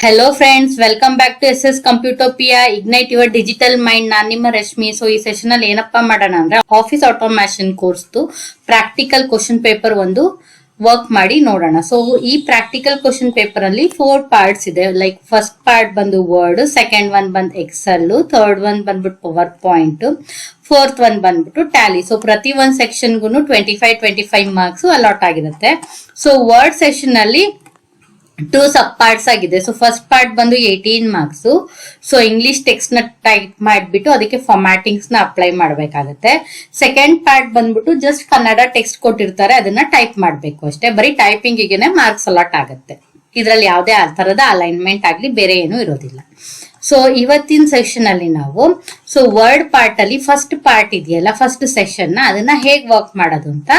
Hello friends, welcome back to S S Computopia ignite your digital mind. ನಾನ್ ನಿಮ್ಮ Rashmi. So ಈ session ಅಲ್ಲಿ ಏನಪ್ಪಾ ಮಾಡೋಣ ಅಂದ್ರೆ office automation course practical question paper ಒಂದು ವರ್ಕ್ ಮಾಡಿ ನೋಡೋಣ. ಸೊ ಈ ಪ್ರಾಕ್ಟಿಕಲ್ ಕ್ವಶನ್ ಪೇಪರ್ ಅಲ್ಲಿ 4 ಪಾರ್ಟ್ಸ್ ಇದೆ. ಲೈಕ್ ಫಸ್ಟ್ ಪಾರ್ಟ್ ಬಂದು ವರ್ಡ್, ಸೆಕೆಂಡ್ ಒನ್ ಬಂದು ಎಕ್ಸೆಲ್, ಥರ್ಡ್ ಒನ್ ಬಂದ್ಬಿಟ್ಟು ಪವರ್ ಪಾಯಿಂಟ್, ಫೋರ್ತ್ ಒನ್ ಬಂದ್ಬಿಟ್ಟು ಟ್ಯಾಲಿ. ಸೊ ಪ್ರತಿ ಒಂದ್ ಸೆಕ್ಷನ್ಗೂ 25 ಮಾರ್ಕ್ಸ್ ಅಲಾಟ್ ಆಗಿರುತ್ತೆ. ಸೊ ವರ್ಡ್ ಸೆಷನ್ ಅಲ್ಲಿ 2 ಸಬ್ ಪಾರ್ಟ್ಸ್ ಆಗಿದೆ. ಸೊ ಫಸ್ಟ್ ಪಾರ್ಟ್ ಬಂದು 18 ಮಾರ್ಕ್ಸ್. ಸೊ ಇಂಗ್ಲಿಷ್ ಟೆಕ್ಸ್ಟ್ ನ ಟೈಪ್ ಮಾಡಿಬಿಟ್ಟು ಅದಕ್ಕೆ ಫಾರ್ಮ್ಯಾಟಿಂಗ್ಸ್ ನ ಅಪ್ಲೈ ಮಾಡಬೇಕಾಗುತ್ತೆ. ಸೆಕೆಂಡ್ ಪಾರ್ಟ್ ಬಂದ್ಬಿಟ್ಟು ಜಸ್ಟ್ ಕನ್ನಡ ಟೆಕ್ಸ್ಟ್ ಕೊಟ್ಟಿರ್ತಾರೆ, ಅದನ್ನ ಟೈಪ್ ಮಾಡಬೇಕು ಅಷ್ಟೇ. ಬರೀ ಟೈಪಿಂಗ್ ಗೆನೆ ಮಾರ್ಕ್ಸ್ ಅಲಾಟ್ ಆಗುತ್ತೆ. ಇದರಲ್ಲಿ ಯಾವುದೇ ತರದ ಅಲೈನ್ಮೆಂಟ್ ಆಗ್ಲಿ ಬೇರೆ ಏನು ಇರೋದಿಲ್ಲ. ಸೊ ಇವತ್ತಿನ ಸೆಷನ್ ಅಲ್ಲಿ ನಾವು ವರ್ಡ್ ಪಾರ್ಟ್ ಅಲ್ಲಿ ಫಸ್ಟ್ ಪಾರ್ಟ್ ಇದೆಯಲ್ಲ, ಫಸ್ಟ್ ಸೆಷನ್ ನ ಅದನ್ನ ಹೇಗ್ ವರ್ಕ್ ಮಾಡೋದು ಅಂತ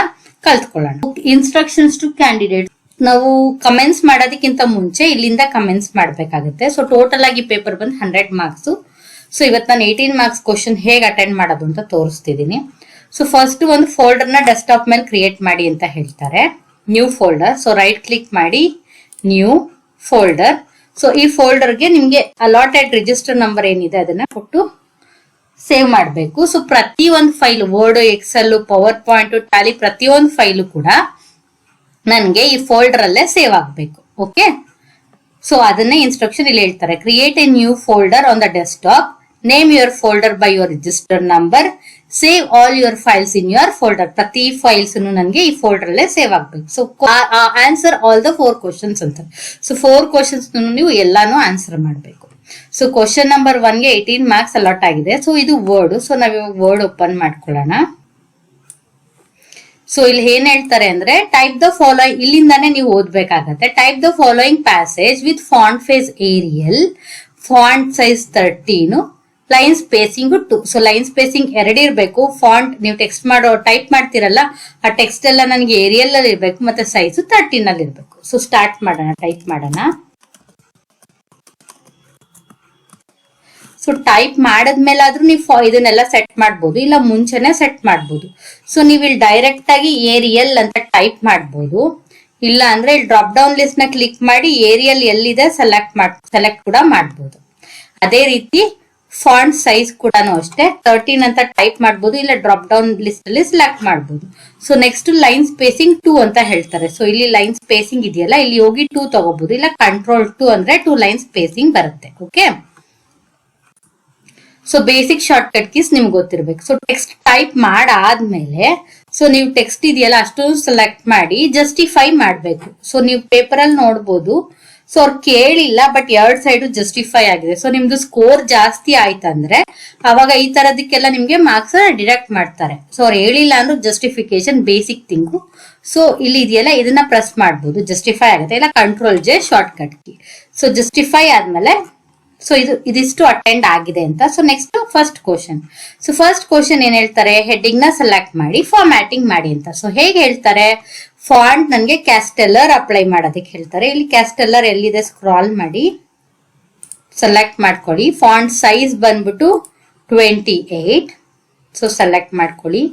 ಕಲ್ತ್ಕೊಳ್ಳೋಣ. Instructions to candidate. ನಾವು ಕಮೆಂಟ್ಸ್ ಮಾಡೋದಕ್ಕಿಂತ ಮುಂಚೆ ಇಲ್ಲಿಂದ ಕಮೆಂಟ್ಸ್ ಮಾಡ್ಬೇಕಾಗುತ್ತೆ. ಸೊ ಟೋಟಲ್ ಆಗಿ ಪೇಪರ್ ಬಂದು 100 ಮಾರ್ಕ್ಸ್. ಸೊ ಇವತ್ತು ನಾನು 18 ಮಾರ್ಕ್ಸ್ ಕ್ವಶನ್ ಹೇಗೆ ಅಟೆಂಡ್ ಮಾಡೋದು ಅಂತ ತೋರಿಸ್ತಿದ್ದೀನಿ. ಸೊ ಫಸ್ಟ್ ಒಂದು ಫೋಲ್ಡರ್ ನ ಡೆಸ್ಕ್ಟಾಪ್ ಮೇಲೆ ಕ್ರಿಯೇಟ್ ಮಾಡಿ ಅಂತ ಹೇಳ್ತಾರೆ. New folder. So right click ಮಾಡಿ ನ್ಯೂ ಫೋಲ್ಡರ್. ಸೊ ಈ ಫೋಲ್ಡರ್ಗೆ ನಿಮ್ಗೆ ಅಲಾಟೆಡ್ ರಿಜಿಸ್ಟರ್ ನಂಬರ್ ಏನಿದೆ ಅದನ್ನ ಕೊಟ್ಟು ಸೇವ್ ಮಾಡಬೇಕು. ಸೊ ಪ್ರತಿ ಒಂದು file, Word, Excel, PowerPoint, Tally, ಪ್ರತಿಯೊಂದು ಫೈಲು ಕೂಡ ನನಗೆ ಈ ಫೋಲ್ಡರ್ ಅಲ್ಲೇ ಸೇವ್ ಆಗಬೇಕು. ಓಕೆ, ಸೊ ಅದನ್ನೇ ಇನ್ಸ್ಟ್ರಕ್ಷನ್ ಇಲ್ಲಿ ಹೇಳ್ತಾರೆ. Create A new folder on the desktop, name your folder by your register number, save all your files in your folder. ಪ್ರತಿ ಫೈಲ್ಸ್ ನನಗೆ ಈ ಫೋಲ್ಡರ್ ಅಲ್ಲೇ ಸೇವ್ ಆಗಬೇಕು. So answer all the 4 questions ಅಂತ. So 4 questions ನೀವು ಎಲ್ಲಾನು answer ಮಾಡಬೇಕು. So question number 1 ಗೆ 18 ಮಾರ್ಕ್ಸ್ ಅಲಾಟ್ ಆಗಿದೆ. ಸೊ ಇದು ವರ್ಡ್. ಸೊ ನಾವ್ ವರ್ಡ್ ಓಪನ್ ಮಾಡ್ಕೊಳ್ಳೋಣ. ಸೊ ಇಲ್ಲಿ ಏನ್ ಹೇಳ್ತಾರೆ ಅಂದ್ರೆ ಟೈಪ್ ದ ಫಾಲೋಯಿಂಗ್, ಇಲ್ಲಿಂದಾನೇ ನೀವು ಓದ್ಬೇಕಾಗತ್ತೆ. Type the following passage with font face Arial, font size 13, line spacing 2. So line spacing 2 ಇರಬೇಕು. ಫಾಂಟ್ ನೀವು ಟೆಕ್ಸ್ಟ್ ಟೈಪ್ ಮಾಡ್ತಿರಲ್ಲ, ಆ ಟೆಕ್ಸ್ಟ್ ಎಲ್ಲ ನನಗೆ ಏರಿಯಲ್ ಅಲ್ಲಿ ಇರಬೇಕು, ಮತ್ತೆ ಸೈಜ್ 13 ಅಲ್ಲಿ ಇರಬೇಕು. ಸೊ ಸ್ಟಾರ್ಟ್ ಮಾಡೋಣ, ಟೈಪ್ ಮಾಡೋಣ. ಸೊ ಟೈಪ್ ಮಾಡದ್ಮೇಲಾದ್ರೂ ನೀವು ಇದನ್ನೆಲ್ಲ ಸೆಟ್ ಮಾಡ್ಬೋದು, ಇಲ್ಲ ಮುಂಚೆನೆ ಸೆಟ್ ಮಾಡ್ಬೋದು. ಸೊ ನೀವು ಇಲ್ಲಿ ಡೈರೆಕ್ಟ್ ಆಗಿ ಏರಿಯಲ್ ಅಂತ ಟೈಪ್ ಮಾಡ್ಬೋದು, ಇಲ್ಲ ಅಂದ್ರೆ ಇಲ್ಲಿ ಡ್ರಾಪ್ ಡೌನ್ ಲಿಸ್ಟ್ ನ ಕ್ಲಿಕ್ ಮಾಡಿ ಏರಿಯಲ್ ಎಲ್ಲಿದೆ ಸೆಲೆಕ್ಟ್ ಕೂಡ ಮಾಡ್ಬೋದು. ಅದೇ ರೀತಿ ಫಾಂಟ್ ಸೈಜ್ ಕೂಡ ಅಷ್ಟೇ 13 ಅಂತ ಟೈಪ್ ಮಾಡ್ಬೋದು, ಇಲ್ಲ ಡ್ರಾಪ್ ಡೌನ್ ಲಿಸ್ಟ್ ಅಲ್ಲಿ ಸೆಲೆಕ್ಟ್ ಮಾಡ್ಬೋದು. ಸೊ ನೆಕ್ಸ್ಟ್ ಲೈನ್ ಸ್ಪೇಸಿಂಗ್ 2 ಅಂತ ಹೇಳ್ತಾರೆ. ಸೊ ಇಲ್ಲಿ ಲೈನ್ ಸ್ಪೇಸಿಂಗ್ ಇದೆಯಲ್ಲ, ಇಲ್ಲಿ ಹೋಗಿ 2 ತಗೋಬಹುದು, ಇಲ್ಲ ಕಂಟ್ರೋಲ್ 2 ಅಂದ್ರೆ 2 ಲೈನ್ ಸ್ಪೇಸಿಂಗ್ ಬರುತ್ತೆ. Okay, so basic short cut keys ನಿಮ್ಗೆ ಗೊತ್ತಿರ್ಬೇಕು. ಸೊ ಟೆಕ್ಸ್ಟ್ ಟೈಪ್ ಮಾಡಾದ್ಮೇಲೆ ಸೊ ನೀವು ಟೆಕ್ಸ್ಟ್ ಇದೆಯಲ್ಲ ಅಷ್ಟು ಸೆಲೆಕ್ಟ್ ಮಾಡಿ ಜಸ್ಟಿಫೈ ಮಾಡ್ಬೇಕು. ಸೊ ನೀವು ಪೇಪರ್ ಅಲ್ಲಿ ನೋಡ್ಬೋದು. ಸೊ ಅವ್ರು ಕೇಳಿಲ್ಲ, ಬಟ್ 2 ಸೈಡ್ ಜಸ್ಟಿಫೈ ಆಗಿದೆ. ಸೊ ನಿಮ್ದು ಸ್ಕೋರ್ ಜಾಸ್ತಿ ಆಯ್ತಂದ್ರೆ ಅವಾಗ ಈ ತರದಕ್ಕೆಲ್ಲ ನಿಮ್ಗೆ ಮಾರ್ಕ್ಸ್ ಡಿಡಕ್ಟ್ ಮಾಡ್ತಾರೆ. ಸೊ ಅವ್ರು ಹೇಳಿಲ್ಲ ಅಂದ್ರೆ ಜಸ್ಟಿಫಿಕೇಶನ್ ಬೇಸಿಕ್ ಥಿಂಗು. ಸೊ ಇಲ್ಲಿ ಇದೆಯಲ್ಲ ಇದನ್ನ ಪ್ರೆಸ್ ಮಾಡ್ಬೋದು, ಜಸ್ಟಿಫೈ ಆಗುತ್ತೆ, ಇಲ್ಲ control J short cut key. So justify ಆದ್ಮೇಲೆ ಸೊ ಇದಿಷ್ಟು ಅಟೆಂಡ್ ಆಗಿದೆ ಅಂತ. So next first question. So first question ಏನ್ ಹೇಳ್ತಾರೆ, ಹೆಡ್ಡಿಂಗ್ ನ ಸೆಲೆಕ್ಟ್ ಮಾಡಿ ಫಾರ್ಮ್ಯಾಟಿಂಗ್ ಮಾಡಿ ಅಂತ. ಸೊ ಹೇಗೆ ಹೇಳ್ತಾರೆ, ಫಾಂಟ್ ನನ್ಗೆ ಕ್ಯಾಸ್ಟೆಲ್ಲರ್ ಅಪ್ಲೈ ಮಾಡೋದಕ್ಕೆ ಹೇಳ್ತಾರೆ. ಇಲ್ಲಿ ಕ್ಯಾಸ್ಟೆಲ್ಲರ್ ಎಲ್ಲಿದೆ ಸ್ಕ್ರಾಲ್ ಮಾಡಿ ಸೆಲೆಕ್ಟ್ ಮಾಡ್ಕೊಳ್ಳಿ. ಫಾಂಟ್ ಸೈಜ್ ಬಂದ್ಬಿಟ್ಟು 28. ಸೊ ಸೆಲೆಕ್ಟ್ ಮಾಡ್ಕೊಳ್ಳಿ.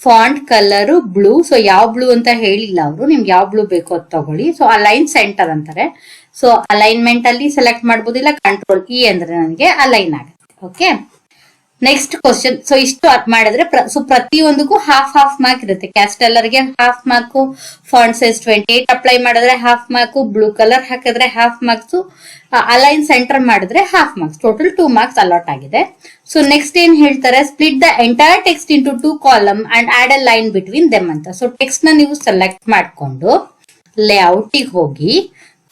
Font colour blue. ಸೊ ಯಾವ ಬ್ಲೂ ಅಂತ ಹೇಳಿಲ್ಲ ಅವರು, ನಿಮ್ಗೆ ಯಾವ ಬ್ಲೂ ಬೇಕೋ ಅದು ತಗೊಳ್ಳಿ. ಸೊ ಅಲೈನ್ ಸೆಂಟರ್ ಅಂತಾರೆ. ಸೊ ಅಲೈನ್ಮೆಂಟ್ ಅಲ್ಲಿ ಸೆಲೆಕ್ಟ್ ಮಾಡ್ಬೋದು, ಇಲ್ಲ ಕಂಟ್ರೋಲ್ ಇ ಅಂದ್ರೆ ನನಗೆ ಅಲೈನ್ ಆಗುತ್ತೆ. Okay, next question. ಸೊ ಇಷ್ಟು ಮಾಡಿದ್ರೆ ಸೊ ಪ್ರತಿಯೊಂದಕ್ಕೂ ಹಾಫ್ ಮಾರ್ಕ್ ಇರುತ್ತೆ. ಕ್ಯಾಸ್ಟೆಲ್ಲರ್ಗೆ half mark, font size 28 apply ಮಾಡಿದ್ರೆ ಹಾಫ್ ಮಾರ್ಕ್, ಬ್ಲೂ ಕಲರ್ ಹಾಕಿದ್ರೆ ಹಾಫ್ ಮಾರ್ಕ್ಸ್, ಅಲೈನ್ ಸೆಂಟರ್ ಮಾಡಿದ್ರೆ half marks, total 2 marks allot ಆಗಿದೆ. ಸೊ ನೆಕ್ಸ್ಟ್ ಏನ್ ಹೇಳ್ತಾರೆ, split the entire text into 2 column and add a line between them ಅಂತ. So text ನ ನೀವು select ಮಾಡ್ಕೊಂಡು ಲೇಔಟಿಗೆ ಹೋಗಿ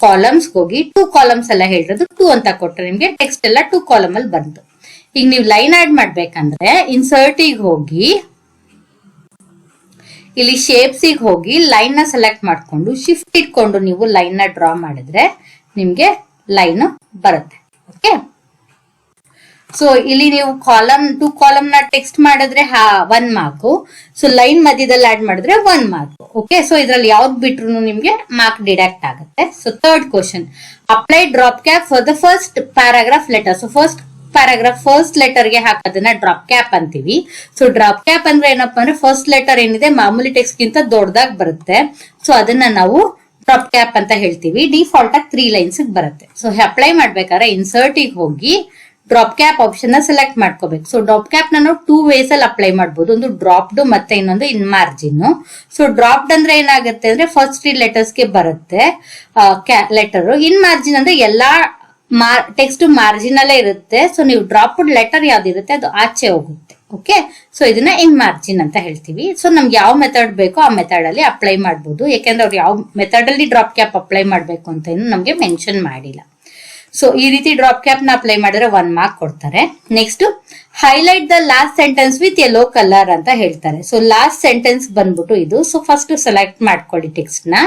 ಕಾಲಮ್ಸ್ ಹೋಗಿ 2 ಕಾಲಮ್ಸ್ ಎಲ್ಲ ಹೇಳಿರೋದು 2 ಅಂತ ಕೊಟ್ರೆ ನಿಮ್ಗೆ ಟೆಕ್ಸ್ಟ್ ಎಲ್ಲ 2 ಕಾಲಮ್ ಅಲ್ಲಿ ಬಂತು. ಈಗ ನೀವು ಲೈನ್ ಆಡ್ ಮಾಡ್ಬೇಕಂದ್ರೆ ಇನ್ಸರ್ಟಿಗೆ ಹೋಗಿ ಇಲ್ಲಿ ಶೇಪ್ಸಿಗೆ ಹೋಗಿ ಲೈನ್ ನ ಸೆಲೆಕ್ಟ್ ಮಾಡ್ಕೊಂಡು ಶಿಫ್ಟ್ ಇಟ್ಕೊಂಡು ನೀವು ಲೈನ್ ನ ಡ್ರಾ ಮಾಡಿದ್ರೆ ನಿಮ್ಗೆ ಲೈನ್ ಬರುತ್ತೆ. ಓಕೆ, ಸೊ ಇಲ್ಲಿ ನೀವು 2 ಕಾಲಮ್ ನ ಟೆಕ್ಸ್ಟ್ ಮಾಡಿದ್ರೆ 1 ಮಾರ್ಕ್. ಸೊ ಲೈನ್ ಮಧ್ಯದಲ್ಲಿ ಆಡ್ ಮಾಡಿದ್ರೆ 1 ಮಾರ್ಕ್. ಓಕೆ, ಸೊ ಇದ್ರಲ್ಲಿ ಯಾವ್ದು ಬಿಟ್ರು ನಿಮ್ಗೆ ಮಾರ್ಕ್ ಡಿಡಕ್ಟ್ ಆಗುತ್ತೆ. So third question, apply drop cap for the first paragraph letter. So first paragraph first letter ಗೆ ಹಾಕೋದನ್ನ ಡ್ರಾಪ್ ಕ್ಯಾಪ್ ಅಂತೀವಿ. ಸೊ ಡ್ರಾಪ್ ಕ್ಯಾಪ್ ಅಂದ್ರೆ ಏನಪ್ಪಾ ಅಂದ್ರೆ ಫಸ್ಟ್ ಲೆಟರ್ ಏನಿದೆ ಮಾಮೂಲಿ ಟೆಕ್ಸ್ಟ್ ಗಿಂತ ದೊಡ್ಡದಾಗಿ ಬರುತ್ತೆ. ಸೊ ಅದನ್ನ ನಾವು ಡ್ರಾಪ್ ಕ್ಯಾಪ್ ಅಂತ ಹೇಳ್ತೀವಿ. ಡಿಫಾಲ್ಟ್ ಆಗಿ 3 ಲೈನ್ಸ್ ಬರುತ್ತೆ. ಸೊ ಅಪ್ಲೈ ಮಾಡ್ಬೇಕಾದ್ರೆ ಇನ್ಸರ್ಟ್ ಹೋಗಿ ಡ್ರಾಪ್ ಕ್ಯಾಪ್ ಆಪ್ಷನ್ ನ ಸೆಲೆಕ್ಟ್ ಮಾಡ್ಕೋಬೇಕು. ಸೊ ಡ್ರಾಪ್ ಕ್ಯಾಪ್ ನಾನು 2 ways ಅಲ್ಲಿ ಅಪ್ಲೈ ಮಾಡಬಹುದು. ಒಂದು ಡ್ರಾಪ್ಡ್ ಮತ್ತೆ ಇನ್ನೊಂದು ಇನ್ ಮಾರ್ಜಿನ್. ಸೊ ಡ್ರಾಪ್ಡ್ ಅಂದ್ರೆ ಏನಾಗುತ್ತೆ ಅಂದ್ರೆ ಫಸ್ಟ್ 3 ಲೆಟರ್ಸ್ ಗೆ ಬರುತ್ತೆ ಲೆಟರ್. ಇನ್ ಮಾರ್ಜಿನ್ ಅಂದ್ರೆ ಎಲ್ಲಾ ಟೆಕ್ಸ್ಟ್ ಮಾರ್ಜಿನ್ ಅಲ್ಲೇ ಇರುತ್ತೆ. ಸೊ ನೀವು ಡ್ರಾಪ್ಡ್ ಲೆಟರ್ ಯಾವ್ದಿರುತ್ತೆ ಅದು ಆಚೆ ಹೋಗುತ್ತೆ. ಓಕೆ, ಸೊ ಇದನ್ನ ಇನ್ ಮಾರ್ಜಿನ್ ಅಂತ ಹೇಳ್ತೀವಿ. ಸೊ ನಮ್ಗೆ ಯಾವ ಮೆಥಡ್ ಬೇಕೋ ಆ ಮೆಥಡ್ ಅಲ್ಲಿ ಅಪ್ಲೈ ಮಾಡಬಹುದು. ಯಾಕೆಂದ್ರೆ ಅವ್ರು ಯಾವ ಮೆಥಡ್ ಅಲ್ಲಿ ಡ್ರಾಪ್ ಕ್ಯಾಪ್ ಅಪ್ಲೈ ಮಾಡ್ಬೇಕು ಅಂತ ಇನ್ನು ನಮ್ಗೆ ಮೆನ್ಷನ್ ಮಾಡಿಲ್ಲ. ಸೊ ಈ ರೀತಿ ಡ್ರಾಪ್ ಕ್ಯಾಪ್ ನ ಅಪ್ಲೈ ಮಾಡಿದ್ರೆ 1 ಮಾರ್ಕ್ ಕೊಡ್ತಾರೆ. Next highlight the last sentence with yellow colour ಅಂತ ಹೇಳ್ತಾರೆ. ಸೊ ಲಾಸ್ಟ್ ಸೆಂಟೆನ್ಸ್ ಬಂದ್ಬಿಟ್ಟು ಇದು. ಸೊ ಫಸ್ಟ್ ಸೆಲೆಕ್ಟ್ ಮಾಡ್ಕೊಳ್ಳಿ ಟೆಕ್ಸ್ಟ್ ನ.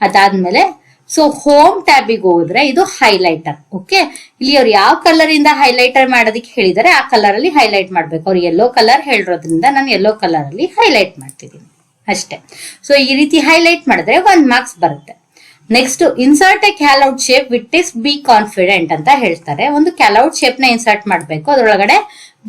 ಅದಾದ್ಮೇಲೆ ಸೊ ಹೋಮ್ ಟ್ಯಾಬಿಗೆ ಹೋದ್ರೆ ಇದು ಹೈಲೈಟರ್. ಓಕೆ, ಇಲ್ಲಿ ಅವ್ರು ಯಾವ ಕಲರ್ ಇಂದ ಹೈಲೈಟರ್ ಮಾಡೋದಕ್ಕೆ ಹೇಳಿದಾರೆ ಆ ಕಲರ್ ಅಲ್ಲಿ ಹೈಲೈಟ್ ಮಾಡ್ಬೇಕು. ಅವ್ರು ಯೆಲ್ಲೋ ಕಲರ್ ಹೇಳಿರೋದ್ರಿಂದ ನಾನು ಯೆಲ್ಲೋ ಕಲರ್ ಅಲ್ಲಿ ಹೈಲೈಟ್ ಮಾಡ್ತಿದ್ದೀನಿ ಅಷ್ಟೇ. ಸೊ ಈ ರೀತಿ ಹೈಲೈಟ್ ಮಾಡಿದ್ರೆ 1 ಮಾರ್ಕ್ಸ್ ಬರುತ್ತೆ. Next insert a callout shape with is be confident ಅಂತ ಹೇಳ್ತಾರೆ. ಒಂದು ಕ್ಯಾಲೌಟ್ ಶೇಪ್ ನ ಇನ್ಸರ್ಟ್ ಮಾಡ್ಬೇಕು. ಅದ್ರೊಳಗಡೆ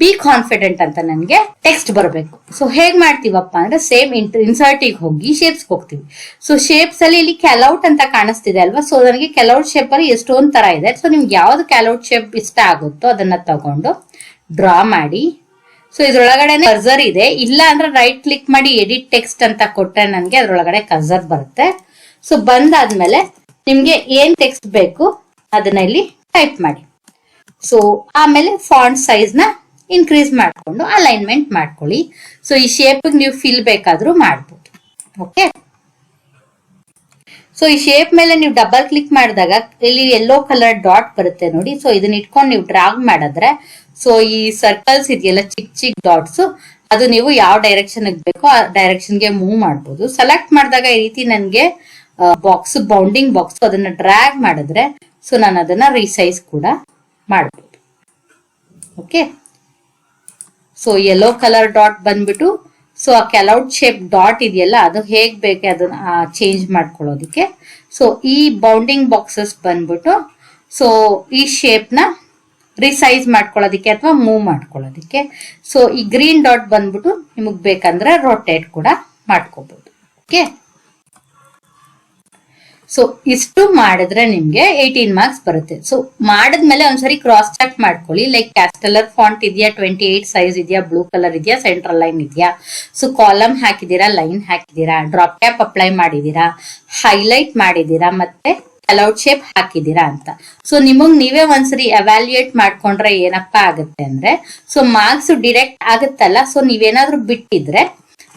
ಬಿ ಕಾನ್ಫಿಡೆಂಟ್ ಅಂತ ನನ್ಗೆ ಟೆಕ್ಸ್ಟ್ ಬರಬೇಕು. ಸೊ ಹೇಗ್ ಮಾಡ್ತೀವಪ್ಪ ಅಂದ್ರೆ ಸೇಮ್ ಇನ್ಸರ್ಟ್ ಹೋಗಿ ಶೇಪ್ಸ್ ಹೋಗ್ತೀವಿ. ಸೊ ಶೇಪ್ಸ್ ಅಲ್ಲಿ ಇಲ್ಲಿ ಕ್ಯಾಲೌಟ್ ಅಂತ ಕಾಣಿಸ್ತಿದೆ ಅಲ್ವಾ. ಸೊ ನನಗೆ ಕ್ಯಾಲೌಟ್ ಶೇಪ್ ಅಲ್ಲಿ ಎಷ್ಟೊಂದ್ ತರ ಇದೆ. ಸೊ ನಿಮ್ಗೆ ಯಾವ್ದು ಕ್ಯಾಲೌಟ್ ಶೇಪ್ ಇಷ್ಟ ಆಗುತ್ತೋ ಅದನ್ನ ತಗೊಂಡು ಡ್ರಾ ಮಾಡಿ. ಸೊ ಇದ್ರೊಳಗಡೆ ಕರ್ಸರ್ ಇದೆ. ಇಲ್ಲ ಅಂದ್ರೆ ರೈಟ್ ಕ್ಲಿಕ್ ಮಾಡಿ ಎಡಿಟ್ ಟೆಕ್ಸ್ಟ್ ಅಂತ ಕೊಟ್ಟರೆ ನನ್ಗೆ ಅದ್ರೊಳಗಡೆ ಕರ್ಸರ್ ಬರುತ್ತೆ. ಸೊ ಬಂದಾದ್ಮೇಲೆ ನಿಮ್ಗೆ ಏನ್ ಟೆಕ್ಸ್ಟ್ ಬೇಕು ಅದನ್ನ ಇಲ್ಲಿ ಟೈಪ್ ಮಾಡಿ. ಸೊ ಆಮೇಲೆ ಫಾಂಟ್ ಸೈಜ್ ನ ಇನ್ಕ್ರೀಸ್ ಮಾಡ್ಕೊಂಡು ಅಲೈನ್ಮೆಂಟ್ ಮಾಡ್ಕೊಳ್ಳಿ. ಸೊ ಈ ಶೇಪ್ ನೀವು ಫಿಲ್ ಬೇಕಾದ್ರೂ ಮಾಡ್ಬೋದು. ಓಕೆ, ಸೊ ಈ ಶೇಪ್ ಮೇಲೆ ನೀವು ಡಬಲ್ ಕ್ಲಿಕ್ ಮಾಡಿದಾಗ ಇಲ್ಲಿ ಯೆಲ್ಲೋ ಕಲರ್ ಡಾಟ್ ಬರುತ್ತೆ ನೋಡಿ. ಸೊ ಇದನ್ನ ಇಟ್ಕೊಂಡು ನೀವು ಡ್ರಾಗ್ ಮಾಡಿದ್ರೆ ಸೊ ಈ ಸರ್ಕಲ್ಸ್ ಇದೆಯಲ್ಲ ಚಿಕ್ಕ ಚಿಕ್ಕ ಡಾಟ್ಸ್ ಅದು ನೀವು ಯಾವ ಡೈರೆಕ್ಷನ್ ಬೇಕೋ ಆ ಡೈರೆಕ್ಷನ್ ಗೆ ಮೂವ್ ಮಾಡ್ಬೋದು. ಸೆಲೆಕ್ಟ್ ಮಾಡಿದಾಗ ಈ ರೀತಿ ನನ್ಗೆ ಬಾಕ್ಸ್ ಬೌಂಡಿಂಗ್ ಬಾಕ್ಸ್ ಅದನ್ನ ಡ್ರ್ಯಾಗ್ ಮಾಡಿದ್ರೆ ಸೊ ನಾನು ಅದನ್ನ ರೀಸೈಜ್ ಕೂಡ ಮಾಡಬಹುದು. Okay, so yellow colour dot ಬಂದ್ಬಿಟ್ಟು ಸೊ ಆ ಕ್ಯಾಲೌಟ್ ಶೇಪ್ ಡಾಟ್ ಇದೆಯಲ್ಲ ಅದು ಹೇಗ್ ಬೇಕೆ ಅದನ್ನ ಚೇಂಜ್ ಮಾಡ್ಕೊಳ್ಳೋದಿಕ್ಕೆ. ಸೊ ಈ ಬೌಂಡಿಂಗ್ ಬಾಕ್ಸಸ್ ಬಂದ್ಬಿಟ್ಟು ಸೊ ಈ ಶೇಪ್ ನ ರಿಸೈಜ್ ಮಾಡ್ಕೊಳ್ಳೋದಿಕ್ಕೆ ಅಥವಾ ಮೂವ್ ಮಾಡ್ಕೊಳ್ಳೋದಿಕ್ಕೆ. ಸೊ ಈ ಗ್ರೀನ್ ಡಾಟ್ ಬಂದ್ಬಿಟ್ಟು ನಿಮಗ್ ಬೇಕಂದ್ರೆ ರೊಟೇಟ್ ಕೂಡ ಮಾಡ್ಕೋಬಹುದು. ಓಕೆ, ಸೊ ಇಷ್ಟು ಮಾಡಿದ್ರೆ ನಿಮ್ಗೆ 18 ಮಾರ್ಕ್ಸ್ ಬರುತ್ತೆ. ಸೊ ಮಾಡಿದ್ಮೇಲೆ ಒಂದ್ಸರಿ ಕ್ರಾಸ್ ಚೆಕ್ ಮಾಡ್ಕೊಳ್ಳಿ. ಲೈಕ್ ಕ್ಯಾಸ್ಟಲರ್ ಫಾಂಟ್ ಇದೆಯಾ, 28 ಸೈಜ್ ಇದೆಯಾ, ಬ್ಲೂ ಕಲರ್ ಇದೆಯಾ, ಸೆಂಟ್ರಲ್ ಲೈನ್ ಇದೆಯಾ, ಸೊ ಕಾಲಮ್ ಹಾಕಿದೀರಾ, ಲೈನ್ ಹಾಕಿದೀರಾ, ಡ್ರಾಪ್ ಕ್ಯಾಪ್ ಅಪ್ಲೈ ಮಾಡಿದೀರಾ, ಹೈಲೈಟ್ ಮಾಡಿದೀರಾ, ಮತ್ತೆ ಕ್ಯಾಲೌಟ್ ಶೇಪ್ ಹಾಕಿದೀರಾ ಅಂತ. ಸೊ ನಿಮಗ್ ನೀವೇ ಒಂದ್ಸರಿ ಎವ್ಯಾಲ್ಯೂಯೇಟ್ ಮಾಡ್ಕೊಂಡ್ರೆ ಏನಪ್ಪಾ ಆಗುತ್ತೆ ಅಂದ್ರೆ ಸೊ ಮಾರ್ಕ್ಸ್ ಡಿರೆಕ್ಟ್ ಆಗುತ್ತಲ್ಲ. ಸೊ ನೀವೇನಾದ್ರೂ ಬಿಟ್ಟಿದ್ರೆ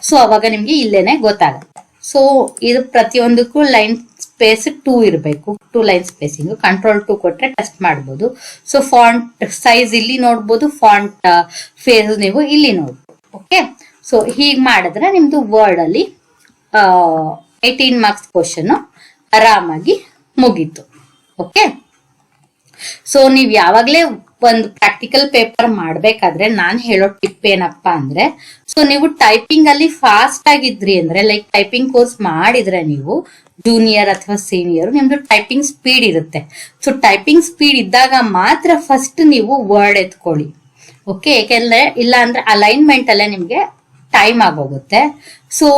ಸೊ ಅವಾಗ ನಿಮ್ಗೆ ಇಲ್ಲೇನೆ ಗೊತ್ತಾಗುತ್ತೆ. ಸೊ ಇದು ಪ್ರತಿಯೊಂದಕ್ಕೂ ಲೈನ್ ಸ್ಪೇಸ್ 2 ಇರಬೇಕು. 2 ಲೈನ್ ಸ್ಪೇಸಿಂಗ್. ಕಂಟ್ರೋಲ್ 2 ಕೊಟ್ರೆ ಟೆಸ್ಟ್ ಮಾಡ್ಬೋದು. ಸೊ ಫಾಂಟ್ ಸೈಜ್ ಇಲ್ಲಿ ನೋಡ್ಬೋದು, ಫಾಂಟ್ ಫೇಸ್ ನೀವು ಇಲ್ಲಿ ನೋಡ್ಬೋದು. ಓಕೆ, ಸೊ ಹೀಗ್ ಮಾಡಿದ್ರೆ ನಿಮ್ದು ವರ್ಡ್ ಅಲ್ಲಿ 18 ಮಾರ್ಕ್ಸ್ ಕ್ವಶನ್ ಆರಾಮಾಗಿ ಮುಗೀತು. ಓಕೆ, ಸೊ ನೀವ್ ಯಾವಾಗ್ಲೇ ಒಂದು ಪ್ರಾಕ್ಟಿಕಲ್ ಪೇಪರ್ ಮಾಡ್ಬೇಕಾದ್ರೆ ನಾನ್ ಹೇಳೋ ಟಿಪ್ ಏನಪ್ಪಾ ಅಂದ್ರೆ ಸೊ ನೀವು ಟೈಪಿಂಗ್ ಅಲ್ಲಿ ಫಾಸ್ಟ್ ಆಗಿದ್ರಿ ಅಂದ್ರೆ ಲೈಕ್ ಟೈಪಿಂಗ್ ಕೋರ್ಸ್ ಮಾಡಿದ್ರೆ ನೀವು ಜೂನಿಯರ್ ಅಥವಾ ಸೀನಿಯರ್ ನಿಮ್ದು ಟೈಪಿಂಗ್ ಸ್ಪೀಡ್ ಇರುತ್ತೆ. ಸೊ ಟೈಪಿಂಗ್ ಸ್ಪೀಡ್ ಇದ್ದಾಗ ಮಾತ್ರ ಫಸ್ಟ್ ನೀವು ವರ್ಡ್ ಎತ್ಕೊಳ್ಳಿ. ಓಕೆ, ಯಾಕೆಂದ್ರೆ ಇಲ್ಲ ಅಂದ್ರೆ ಅಲೈನ್ಮೆಂಟ್ ಅಲ್ಲೇ ನಿಮ್ಗೆ ಟೈಮ್ ಆಗೋಗುತ್ತೆ. ಸೊ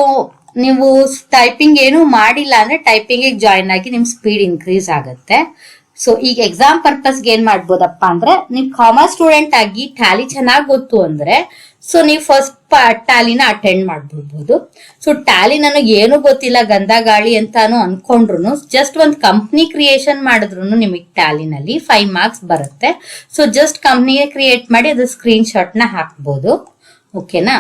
ನೀವು ಟೈಪಿಂಗ್ ಏನು ಮಾಡಿಲ್ಲ ಅಂದ್ರೆ ಟೈಪಿಂಗ್ ಜಾಯಿನ್ ಆಗಿ ನಿಮ್ ಸ್ಪೀಡ್ ಇನ್ಕ್ರೀಸ್ ಆಗುತ್ತೆ. ಸೊ ಈಗ ಎಕ್ಸಾಮ್ ಪರ್ಪಸ್ಗೆ ಏನ್ ಮಾಡ್ಬೋದಪ್ಪ ಅಂದ್ರೆ ನೀವು ಕಾಮರ್ಸ್ ಸ್ಟೂಡೆಂಟ್ ಆಗಿ ಟ್ಯಾಲಿ ಚೆನ್ನಾಗಿ ಗೊತ್ತು ಅಂದ್ರೆ ಸೊ ನೀವು ಫಸ್ಟ್ ಟ್ಯಾಲಿನ ಅಟೆಂಡ್ ಮಾಡ್ಬಿಡ್ಬೋದು. ಸೊ ಟ್ಯಾಲಿ ನನಗೆ ಏನು ಗೊತ್ತಿಲ್ಲ ಗಂಧ ಗಾಳಿ ಅಂತಾನು ಅನ್ಕೊಂಡ್ರು ಜಸ್ಟ್ ಒಂದ್ ಕಂಪ್ನಿ ಕ್ರಿಯೇಷನ್ ಮಾಡಿದ್ರು ನಿಮಗೆ ಟ್ಯಾಲಿನಲ್ಲಿ 5 ಮಾರ್ಕ್ಸ್ ಬರುತ್ತೆ. ಸೊ ಜಸ್ಟ್ ಕಂಪ್ನಿಗೆ ಕ್ರಿಯೇಟ್ ಮಾಡಿ ಅದು ಸ್ಕ್ರೀನ್ ಶಾಟ್ ನ ಹಾಕ್ಬೋದು. ಓಕೆನಾ,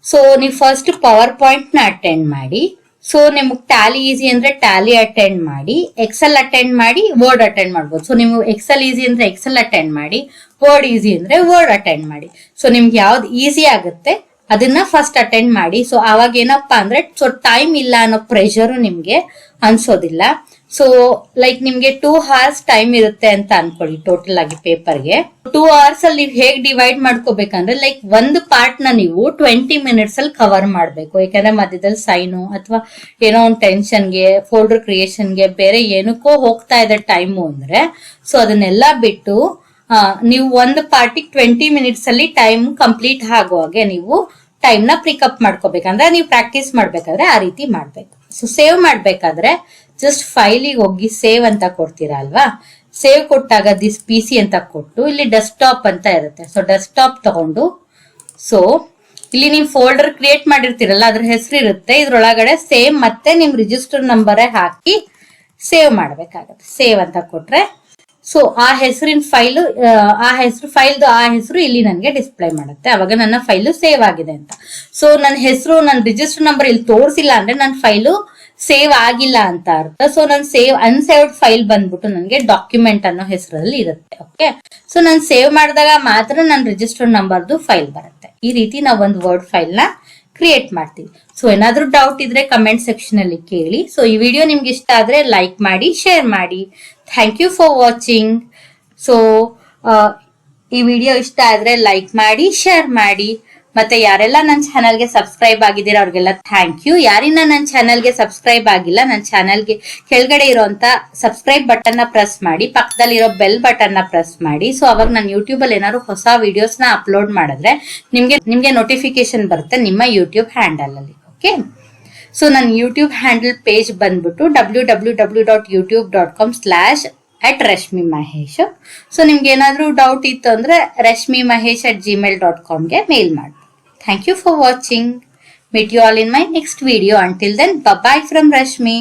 ಸೊ ನೀವು ಫಸ್ಟ್ ಪವರ್ ಪಾಯಿಂಟ್ ನ ಅಟೆಂಡ್ ಮಾಡಿ. ಸೊ ನಿಮ್ಗೆ ಟ್ಯಾಲಿ ಈಸಿ ಅಂದ್ರೆ ಟ್ಯಾಲಿ ಅಟೆಂಡ್ ಮಾಡಿ, ಎಕ್ಸೆಲ್ ಅಟೆಂಡ್ ಮಾಡಿ, ವರ್ಡ್ ಅಟೆಂಡ್ ಮಾಡ್ಬೋದು. ಸೊ ನೀವು ಎಕ್ಸೆಲ್ ಈಸಿ ಅಂದ್ರೆ ಎಕ್ಸೆಲ್ ಅಟೆಂಡ್ ಮಾಡಿ, ವರ್ಡ್ ಈಸಿ ಅಂದ್ರೆ ವರ್ಡ್ ಅಟೆಂಡ್ ಮಾಡಿ. ಸೊ ನಿಮ್ಗೆ ಯಾವ್ದು ಈಸಿ ಆಗುತ್ತೆ ಅದನ್ನ ಫಸ್ಟ್ ಅಟೆಂಡ್ ಮಾಡಿ. ಸೊ ಅವಾಗ ಏನಪ್ಪಾ ಅಂದ್ರೆ ಸೊ ಟೈಮ್ ಇಲ್ಲ ಅನ್ನೋ ಪ್ರೆಷರ್ ನಿಮ್ಗೆ ಅನ್ಸೋದಿಲ್ಲ. ಸೊ ಲೈಕ್ ನಿಮ್ಗೆ 2 hours ಟೈಮ್ ಇರುತ್ತೆ ಅಂತ ಅನ್ಕೊಳ್ಳಿ ಟೋಟಲ್ ಆಗಿ ಪೇಪರ್ಗೆ. 2 hours ಅಲ್ಲಿ ನೀವು ಹೇಗ್ ಡಿವೈಡ್ ಮಾಡ್ಕೋಬೇಕಂದ್ರೆ ಲೈಕ್ ಒಂದು ಪಾರ್ಟ್ ನ ನೀವು 20 minutes ಅಲ್ಲಿ ಕವರ್ ಮಾಡ್ಬೇಕು. ಯಾಕಂದ್ರೆ ಮಧ್ಯದಲ್ಲಿ ಸೈನು ಅಥವಾ ಏನೋ ಒಂದು ಟೆನ್ಷನ್ಗೆ, ಫೋಲ್ಡರ್ ಕ್ರಿಯೇಷನ್ಗೆ, ಬೇರೆ ಏನಕ್ಕೋ ಹೋಗ್ತಾ ಇದೆ ಟೈಮು ಅಂದ್ರೆ ಸೊ ಅದನ್ನೆಲ್ಲ ಬಿಟ್ಟು ನೀವು ಒಂದು ಪಾರ್ಟಿಗೆ 20 minutes ಅಲ್ಲಿ ಟೈಮ್ ಕಂಪ್ಲೀಟ್ ಆಗುವಾಗೆ ನೀವು ಟೈಮ್ ನ ಪಿಕಪ್ ಮಾಡ್ಕೋಬೇಕಂದ್ರೆ ನೀವು ಪ್ರಾಕ್ಟೀಸ್ ಮಾಡ್ಬೇಕಾದ್ರೆ ಆ ರೀತಿ ಮಾಡ್ಬೇಕು. ಸೊ ಸೇವ್ ಮಾಡ್ಬೇಕಾದ್ರೆ ಜಸ್ಟ್ ಫೈಲಿಗೆ ಹೋಗಿ ಸೇವ್ ಅಂತ ಕೊಡ್ತೀರಾ ಅಲ್ವಾ, ಸೇವ್ ಕೊಟ್ಟಾಗ ದಿಸ್ PC ಅಂತ ಕೊಟ್ಟು ಇಲ್ಲಿ ಡೆಸ್ಕ್ಟಾಪ್ ಅಂತ ಇರುತ್ತೆ. ಸೊ ಡೆಸ್ಕ್ಟಾಪ್ ತಗೊಂಡು, ಸೊ ಇಲ್ಲಿ ನೀವು ಫೋಲ್ಡರ್ ಕ್ರಿಯೇಟ್ ಮಾಡಿರ್ತೀರಲ್ಲ ಅದ್ರ ಹೆಸರು ಇರುತ್ತೆ, ಇದ್ರೊಳಗಡೆ ಸೇಮ್ ಮತ್ತೆ ನಿಮ್ ರಿಜಿಸ್ಟರ್ ನಂಬರೇ ಹಾಕಿ ಸೇವ್ ಮಾಡ್ಬೇಕಾಗತ್ತೆ. ಸೇವ್ ಅಂತ ಕೊಟ್ರೆ ಸೊ ಆ ಹೆಸರಿನ ಫೈಲು, ಆ ಹೆಸರು ಇಲ್ಲಿ ನನಗೆ ಡಿಸ್ಪ್ಲೇ ಮಾಡುತ್ತೆ. ಅವಾಗ ನನ್ನ ಫೈಲು ಸೇವ್ ಆಗಿದೆ ಅಂತ. ಸೊ ನನ್ನ ಹೆಸರು, ನನ್ನ ರಿಜಿಸ್ಟರ್ ನಂಬರ್ ಇಲ್ಲಿ ತೋರಿಸಿಲ್ಲ ಅಂದ್ರೆ ನನ್ನ ಫೈಲು ಸೇವ್ ಆಗಿಲ್ಲ ಅಂತ ಅರ್ಥ. ಸೊ ನಾನು ಅನ್ಸೇವ್ಡ್ ಫೈಲ್ ಬಂದ್ಬಿಟ್ಟು ನನಗೆ ಡಾಕ್ಯುಮೆಂಟ್ ಅನ್ನೋ ಹೆಸರಲ್ಲಿ ಇರುತ್ತೆ. ಓಕೆ, ಸೊ ನಾನು ಸೇವ್ ಮಾಡಿದಾಗ ಮಾತ್ರ ನನ್ನ ರಿಜಿಸ್ಟರ್ ನಂಬರ್ದು ಫೈಲ್ ಬರುತ್ತೆ. ಈ ರೀತಿ ನಾವು ಒಂದು ವರ್ಡ್ ಫೈಲ್ ನ ಕ್ರಿಯೇಟ್ ಮಾಡ್ತೀವಿ. ಸೊ ಏನಾದ್ರೂ ಡೌಟ್ ಇದ್ರೆ ಕಮೆಂಟ್ ಸೆಕ್ಷನ್ ಅಲ್ಲಿ ಕೇಳಿ. ಸೊ ಈ ವಿಡಿಯೋ ನಿಮ್ಗೆ ಇಷ್ಟ ಆದ್ರೆ ಲೈಕ್ ಮಾಡಿ, ಶೇರ್ ಮಾಡಿ. Thank you for watching. So ಈ ವಿಡಿಯೋ ಇಷ್ಟ ಆದ್ರೆ ಲೈಕ್ ಮಾಡಿ, ಶೇರ್ ಮಾಡಿ. ಮತ್ತೆ ಯಾರೆಲ್ಲ ನನ್ನ ಚಾನಲ್ಗೆ ಸಬ್ಸ್ಕ್ರೈಬ್ ಆಗಿದ್ದೀರಾ ಅವ್ರಿಗೆಲ್ಲ ಥ್ಯಾಂಕ್ ಯು. ಯಾರಿನ ನನ್ನ ಚಾನಲ್ಗೆ ಸಬ್ಸ್ಕ್ರೈಬ್ ಆಗಿಲ್ಲ, ನನ್ನ ಚಾನಲ್ಗೆ ಕೆಳಗಡೆ ಇರೋಂತ ಸಬ್ಸ್ಕ್ರೈಬ್ ಬಟನ್ ನ ಪ್ರೆಸ್ ಮಾಡಿ, ಪಕ್ಕದಲ್ಲಿರೋ ಬೆಲ್ ಬಟನ್ ನ ಪ್ರೆಸ್ ಮಾಡಿ. ಸೊ ಅವಾಗ ನಾನು ಯೂಟ್ಯೂಬ್ ಅಲ್ಲಿ ಏನಾದ್ರು ಹೊಸ ವಿಡಿಯೋಸ್ ನ ಅಪ್ಲೋಡ್ ಮಾಡಿದ್ರೆ ನಿಮ್ಗೆ ನೋಟಿಫಿಕೇಶನ್ ಬರುತ್ತೆ ನಿಮ್ಮ ಯೂಟ್ಯೂಬ್ ಹ್ಯಾಂಡಲ್ ಅಲ್ಲಿ. ಓಕೆ, ಸೊ ನನ್ನ ಯೂಟ್ಯೂಬ್ ಹ್ಯಾಂಡಲ್ ಪೇಜ್ ಬಂದ್ಬಿಟ್ಟು www.youtube.com/@rashmi-mahesh. ಸೊ ನಿಮ್ಗೆ ಏನಾದ್ರೂ ಡೌಟ್ ಇತ್ತು ಅಂದ್ರೆ rashmi-mahesh@gmail.com ಗೆ ಮೇಲ್ ಮಾಡಿ. Thank you for watching. Meet you all in my next video. Until then, bye bye from Rashmi.